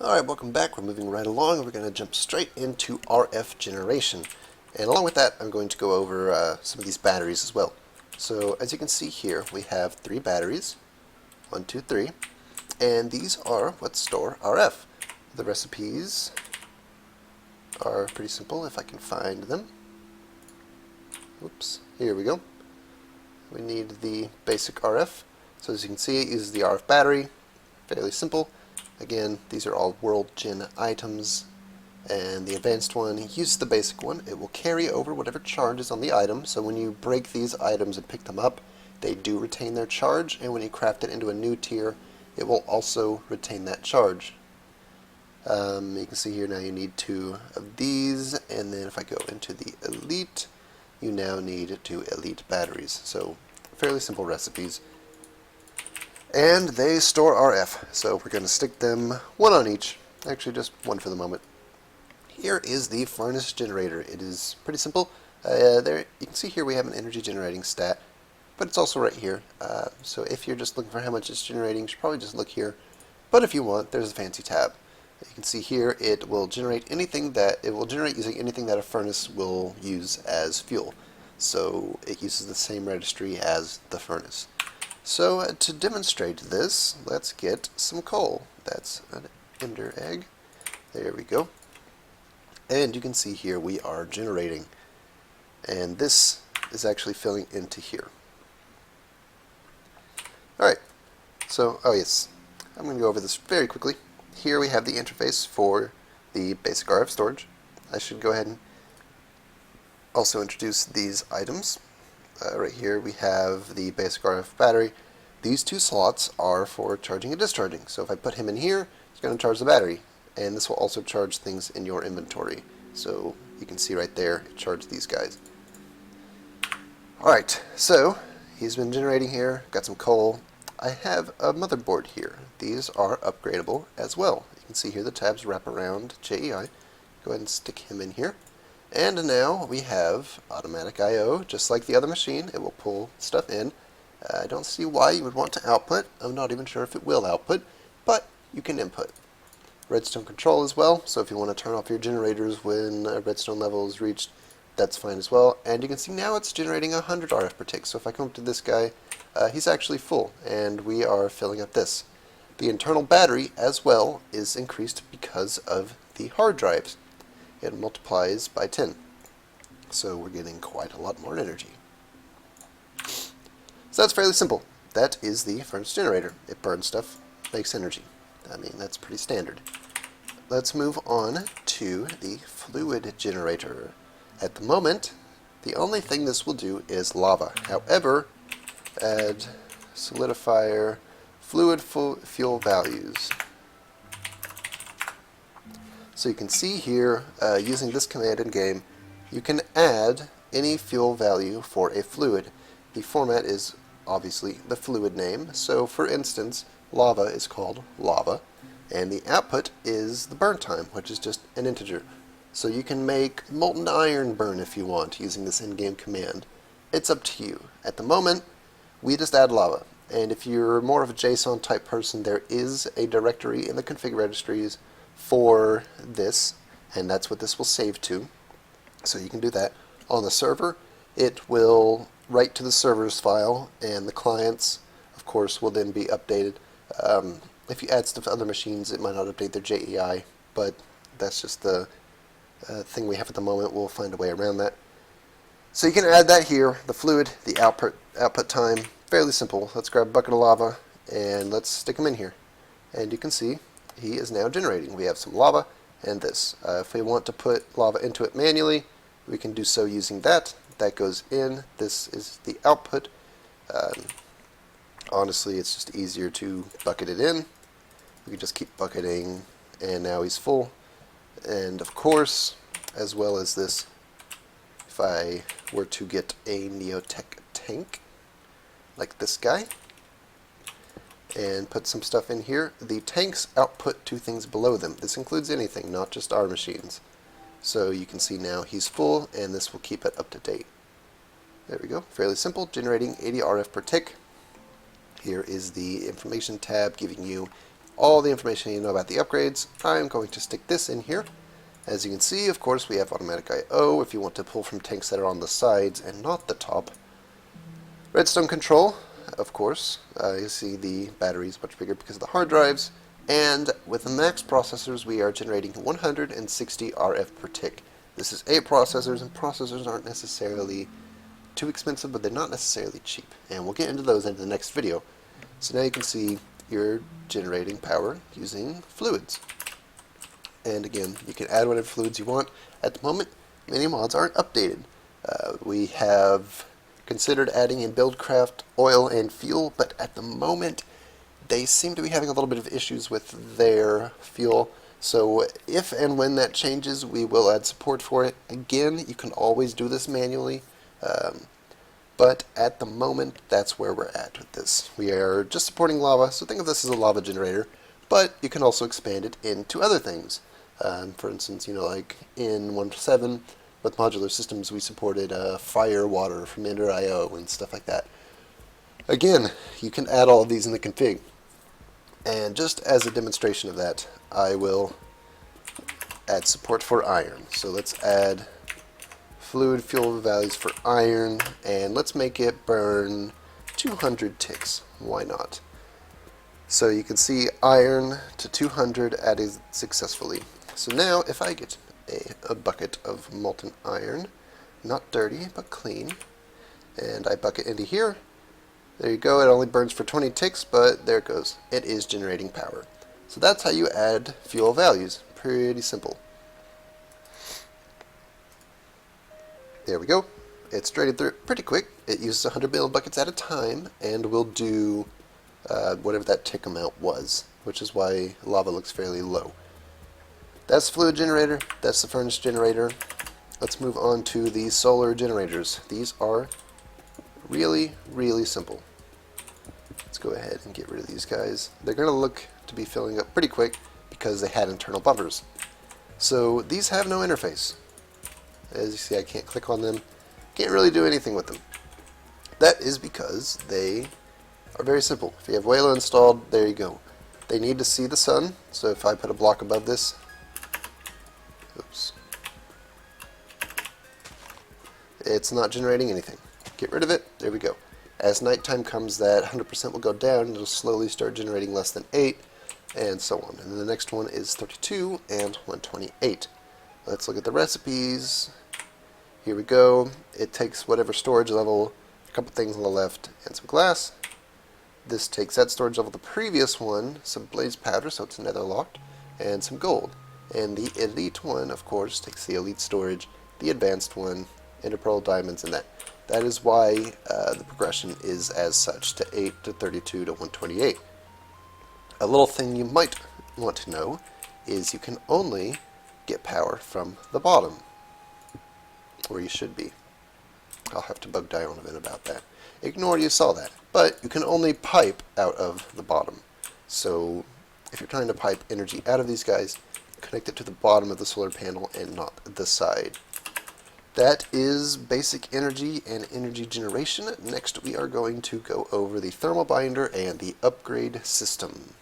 Alright, welcome back. We're moving right along. We're going to jump straight into RF generation. And along with that, I'm going to go over some of these batteries as well. So as you can see here, we have 3 batteries. 1, 2, 3. And these are what store RF. The recipes are pretty simple if I can find them. Oops, here we go. We need the basic RF. So as you can see, it uses the RF battery. Fairly simple. Again, these are all world gen items, and the advanced one uses the basic one. It will carry over whatever charge is on the item, so when you break these items and pick them up, they do retain their charge, and when you craft it into a new tier, it will also retain that charge. You can see here now you need 2 of these, and then if I go into the elite, you now need 2 elite batteries. So fairly simple recipes. And they store RF, so we're going to stick them 1 on each. Actually, just 1 for the moment. Here is the furnace generator. It is pretty simple. There, you can see here we have an energy generating stat, but it's also right here. So if you're just looking for how much it's generating, you should probably just look here. But if you want, there's a fancy tab. You can see here it will generate using anything that a furnace will use as fuel. So it uses the same registry as the furnace. So to demonstrate this, let's get some coal. That's an ender egg. There we go. And you can see here we are generating. And this is actually filling into here. Alright, so, oh yes, I'm going to go over this very quickly. Here we have the interface for the basic RF storage. I should go ahead and also introduce these items. Right here we have the basic RF battery. These 2 slots are for charging and discharging. So if I put him in here, it's going to charge the battery. And this will also charge things in your inventory. So you can see right there, it charged these guys. Alright, so he's been generating here, got some coal. I have a motherboard here. These are upgradable as well. You can see here the tabs wrap around JEI. Go ahead and stick him in here. And now we have automatic I/O, just like the other machine. It will pull stuff in. I don't see why you would want to output. I'm not even sure if it will output, but you can input. Redstone control as well, so if you want to turn off your generators when a redstone level is reached, that's fine as well. And you can see now it's generating 100 RF per tick. So if I come up to this guy, he's actually full, and we are filling up this. The internal battery as well is increased because of the hard drives. It multiplies by 10. So we're getting quite a lot more energy. So that's fairly simple. That is the furnace generator. It burns stuff, makes energy. I mean, that's pretty standard. Let's move on to the fluid generator. At the moment, the only thing this will do is lava. However, add solidifier fluid fuel values. So you can see here, using this command in game, you can add any fuel value for a fluid. The format is obviously the fluid name. So for instance, lava is called lava, and the output is the burn time, which is just an integer. So you can make molten iron burn if you want using this in-game command. It's up to you. At the moment, we just add lava. And if you're more of a JSON type person, there is a directory in the config registries for this, and that's what this will save to. So you can do that. On the server, it will write to the server's file, and the clients, of course, will then be updated. If you add stuff to other machines, it might not update their JEI, but that's just the thing we have at the moment. We'll find a way around that. So you can add that here, the fluid, the output time, fairly simple. Let's grab a bucket of lava, and let's stick him in here. And you can see he is now generating. We have some lava and this. If we want to put lava into it manually, we can do so using that. That goes in. This is the output. Honestly, it's just easier to bucket it in. We can just keep bucketing, and now he's full. And of course, as well as this, if I were to get a Neotech tank, like this guy, and put some stuff in here, the tanks output 2 things below them. This includes anything, not just our machines. So you can see now he's full, and this will keep it up to date. There we go. Fairly simple, generating 80 RF per tick. Here is the information tab giving you all the information you know about the upgrades. I'm going to stick this in here. As you can see, of course, we have automatic I/O if you want to pull from tanks that are on the sides and not the top. Redstone control, of course. You see the battery is much bigger because of the hard drives. And with the max processors, we are generating 160 RF per tick. This is 8 processors, and processors aren't necessarily too expensive, but they're not necessarily cheap. And we'll get into those in the next video. So now you can see you're generating power using fluids. And again, you can add whatever fluids you want. At the moment, many mods aren't updated. We have considered adding in Buildcraft oil and fuel, but at the moment they seem to be having a little bit of issues with their fuel. So if and when that changes, we will add support for it. Again, you can always do this manually, but at the moment, that's where we're at with this. We are just supporting lava, so think of this as a lava generator, but you can also expand it into other things. For instance, like in 1.7, with modular systems, we supported fire water from Ender IO and stuff like that. Again, you can add all of these in the config. And just as a demonstration of that, I will add support for iron. So let's add fluid fuel values for iron, and let's make it burn 200 ticks. Why not? So you can see iron to 200 added successfully. So now if I get a bucket of molten iron, not dirty but clean, and I bucket into here, there you go. It only burns for 20 ticks, but there it goes. It is generating power. So that's how you add fuel values. Pretty simple. There we go. It's straighted through pretty quick. It uses 100 millibuckets at a time, and will do whatever that tick amount was, which is why lava looks fairly low. That's the fluid generator. That's the furnace generator. Let's move on to the solar generators. These are really, really simple. Let's go ahead and get rid of these guys. They're going to look to be filling up pretty quick because they had internal buffers. So these have no interface. As you see, I can't click on them. Can't really do anything with them. That is because they are very simple. If you have Waylo installed, there you go. They need to see the sun, so if I put a block above this, oops, it's not generating anything. Get rid of it, there we go. As nighttime comes, that 100% will go down, it'll slowly start generating less than 8, and so on. And then the next one is 32 and 128. Let's look at the recipes. Here we go. It takes whatever storage level, a couple things on the left, and some glass. This takes that storage level, the previous one, some blaze powder, so it's nether locked, and some gold. And the elite one, of course, takes the elite storage, the advanced one, interpearl diamonds, and that. That is why the progression is as such, to 8 to 32 to 128. A little thing you might want to know is you can only get power from the bottom, where you should be. I'll have to bug Donovan about that. Ignore you saw that, but you can only pipe out of the bottom. So if you're trying to pipe energy out of these guys, connect it to the bottom of the solar panel and not the side. That is basic energy and energy generation. Next we are going to go over the thermal binder and the upgrade system.